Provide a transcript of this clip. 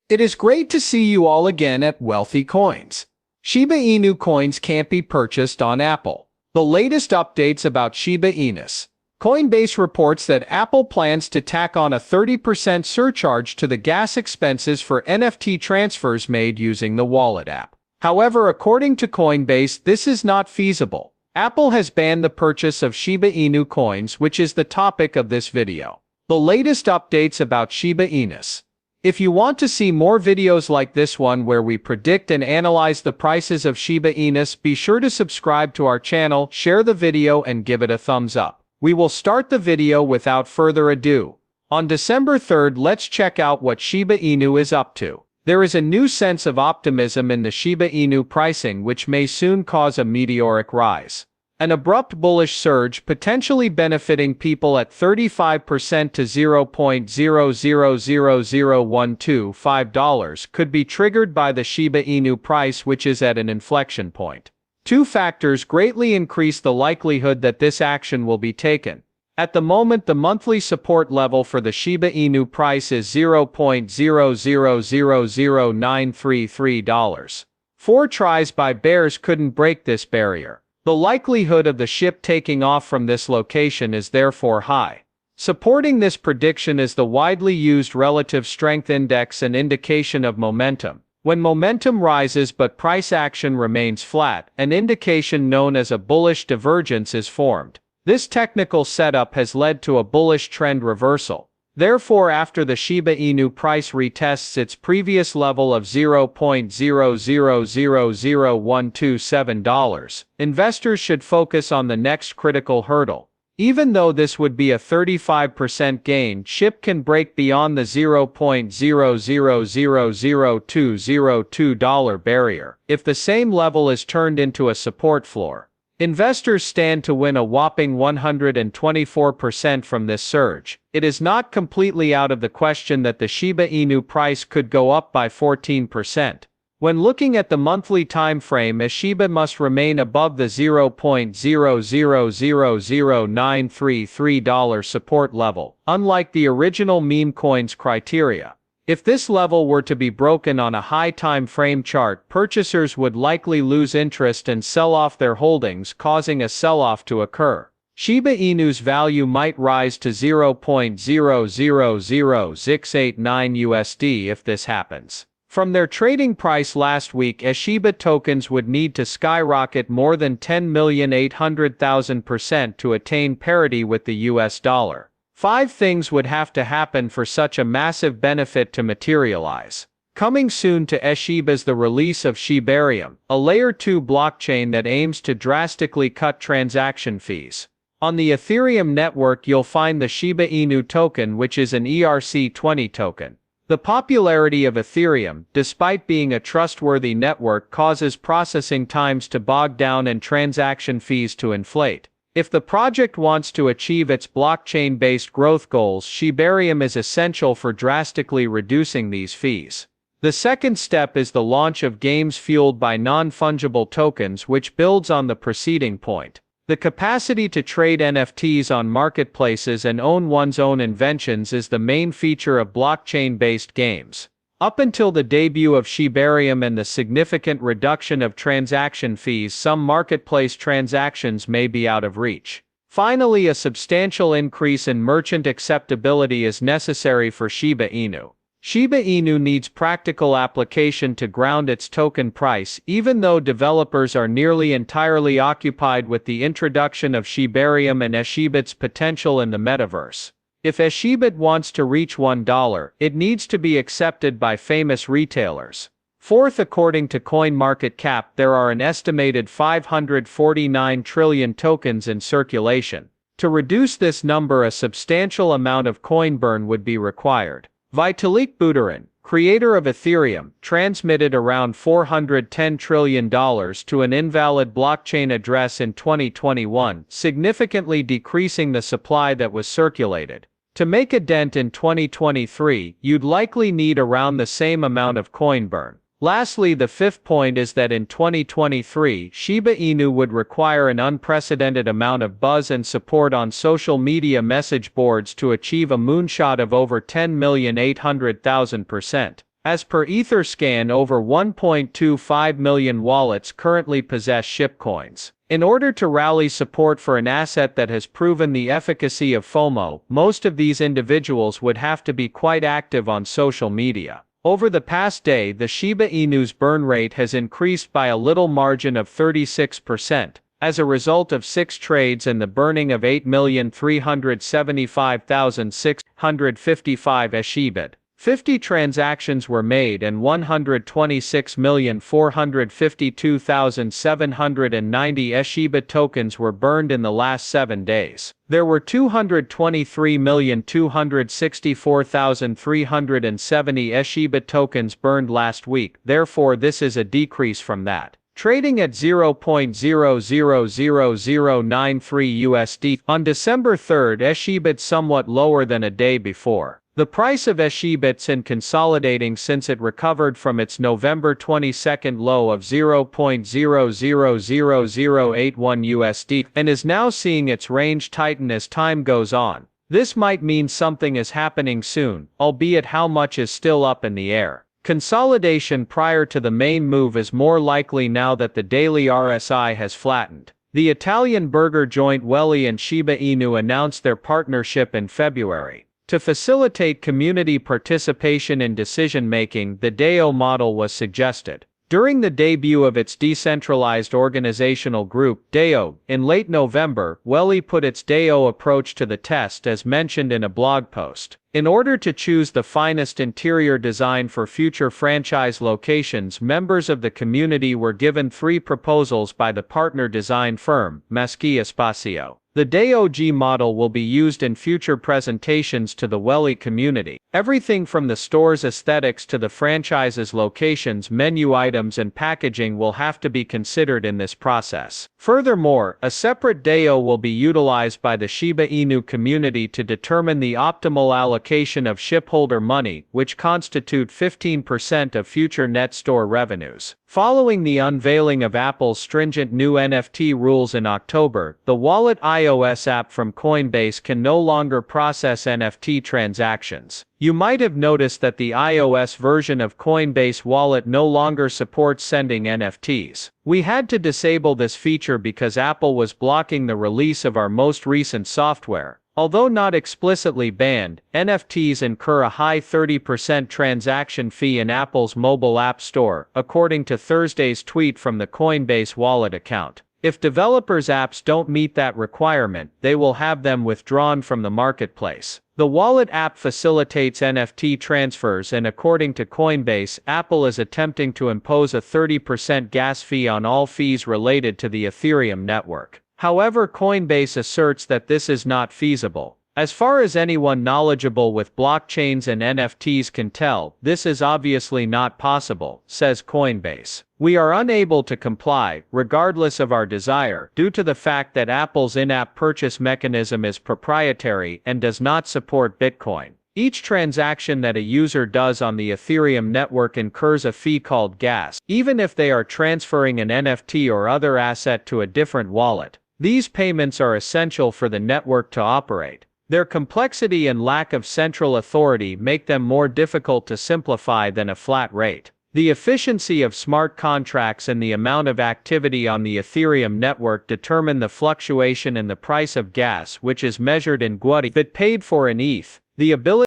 It is great to see you all again at Wealthy Coins. Shiba Inu coins can't be purchased on Apple. The latest updates about Shiba Inus. Coinbase reports that Apple plans to tack on a 30% surcharge to the gas expenses for NFT transfers made using the wallet app. However, according to Coinbase, this is not feasible. Apple has banned the purchase of Shiba Inu coins, which is the topic of this video. The latest updates about Shiba Inus. If you want to see more videos like this one where we predict and analyze the prices of Shiba Inus, be sure to subscribe to our channel, share the video and give it a thumbs up. We will start the video without further ado. On December 3rd, let's check out what Shiba Inu is up to. There is a new sense of optimism in the Shiba Inu pricing which may soon cause a meteoric rise. An abrupt bullish surge potentially benefiting people at 35% to $0.0000125 could be triggered by the Shiba Inu price, which is at an inflection point. Two factors greatly increase the likelihood that this action will be taken. At the moment, the monthly support level for the Shiba Inu price is $0.0000933. 4 tries by bears couldn't break this barrier. The likelihood of the ship taking off from this location is therefore high. Supporting this prediction is the widely used relative strength index, an indication of momentum. When momentum rises but price action remains flat, an indication known as a bullish divergence is formed. This technical setup has led to a bullish trend reversal. Therefore, after the Shiba Inu price retests its previous level of $0.0000127, investors should focus on the next critical hurdle. Even though this would be a 35% gain, SHIB can break beyond the $0.0000202 barrier. If the same level is turned into a support floor, investors stand to win a whopping 124% from this surge. It is not completely out of the question that the Shiba Inu price could go up by 14%. When looking at the monthly time frame, a Shiba must remain above the $0.0000933 support level, unlike the original meme coins criteria. If this level were to be broken on a high time frame chart, purchasers would likely lose interest and sell off their holdings, causing a sell-off to occur. Shiba Inu's value might rise to $0.0000689 if this happens. From their trading price last week, Shiba tokens would need to skyrocket more than 10,800,000% to attain parity with the US dollar. 5 things would have to happen for such a massive benefit to materialize. Coming soon to Shiba is the release of Shibarium, a Layer 2 blockchain that aims to drastically cut transaction fees. On the Ethereum network, you'll find the Shiba Inu token, which is an ERC20 token. The popularity of Ethereum, despite being a trustworthy network, causes processing times to bog down and transaction fees to inflate. If the project wants to achieve its blockchain-based growth goals, Shibarium is essential for drastically reducing these fees. The second step is the launch of games fueled by non-fungible tokens, which builds on the preceding point. The capacity to trade NFTs on marketplaces and own one's own inventions is the main feature of blockchain-based games. Up until the debut of Shibarium and the significant reduction of transaction fees, some marketplace transactions may be out of reach. Finally, a substantial increase in merchant acceptability is necessary for Shiba Inu. Shiba Inu needs practical application to ground its token price, even though developers are nearly entirely occupied with the introduction of Shibarium and Shibit's potential in the metaverse. If Shibit wants to reach $1, it needs to be accepted by famous retailers. Fourth, according to CoinMarketCap, there are an estimated 549 trillion tokens in circulation. To reduce this number, a substantial amount of coin burn would be required. Vitalik Buterin, creator of Ethereum, transmitted around $410 trillion to an invalid blockchain address in 2021, significantly decreasing the supply that was circulated. To make a dent in 2023, you'd likely need around the same amount of coin burn. Lastly, the fifth point is that in 2023, Shiba Inu would require an unprecedented amount of buzz and support on social media message boards to achieve a moonshot of over 10,800,000%. As per Etherscan, over 1.25 million wallets currently possess SHIB coins. In order to rally support for an asset that has proven the efficacy of FOMO, most of these individuals would have to be quite active on social media. Over the past day, the Shiba Inu's burn rate has increased by a little margin of 36%, as a result of 6 trades and the burning of 8,375,655 SHIB. 50 transactions were made and 126,452,790 SHIB tokens were burned in the last 7 days. There were 223,264,370 SHIB tokens burned last week, therefore this is a decrease from that. Trading at 0.000093 USD on December 3rd, SHIB somewhat lower than a day before. The price of SHIB in consolidating since it recovered from its November 22nd low of 0.000081 USD and is now seeing its range tighten as time goes on. This might mean something is happening soon, albeit how much is still up in the air. Consolidation prior to the main move is more likely now that the daily RSI has flattened. The Italian burger joint Welly and Shiba Inu announced their partnership in February. To facilitate community participation in decision-making, the DAO model was suggested. During the debut of its decentralized organizational group, DAO, in late November, Welly put its DAO approach to the test as mentioned in a blog post. In order to choose the finest interior design for future franchise locations, members of the community were given 3 proposals by the partner design firm, Maschi Espacio. The DAO model will be used in future presentations to the Welly community. Everything from the store's aesthetics to the franchise's locations, menu items and packaging will have to be considered in this process. Furthermore, a separate DAO will be utilized by the Shiba Inu community to determine the optimal allocation of shipholder money, which constitute 15% of future net store revenues. Following the unveiling of Apple's stringent new NFT rules in October, the wallet iOS app from Coinbase can no longer process NFT transactions. You might have noticed that the iOS version of Coinbase Wallet no longer supports sending NFTs. We had to disable this feature because Apple was blocking the release of our most recent software. Although not explicitly banned, NFTs incur a high 30% transaction fee in Apple's mobile app store, according to Thursday's tweet from the Coinbase Wallet account. If developers' apps don't meet that requirement, they will have them withdrawn from the marketplace. The wallet app facilitates NFT transfers, and according to Coinbase, Apple is attempting to impose a 30% gas fee on all fees related to the Ethereum network. However, Coinbase asserts that this is not feasible. As far as anyone knowledgeable with blockchains and NFTs can tell, this is obviously not possible, says Coinbase. We are unable to comply, regardless of our desire, due to the fact that Apple's in-app purchase mechanism is proprietary and does not support Bitcoin. Each transaction that a user does on the Ethereum network incurs a fee called gas, even if they are transferring an NFT or other asset to a different wallet. These payments are essential for the network to operate. Their complexity and lack of central authority make them more difficult to simplify than a flat rate. The efficiency of smart contracts and the amount of activity on the Ethereum network determine the fluctuation in the price of gas, which is measured in GUT paid for in ETH. The ability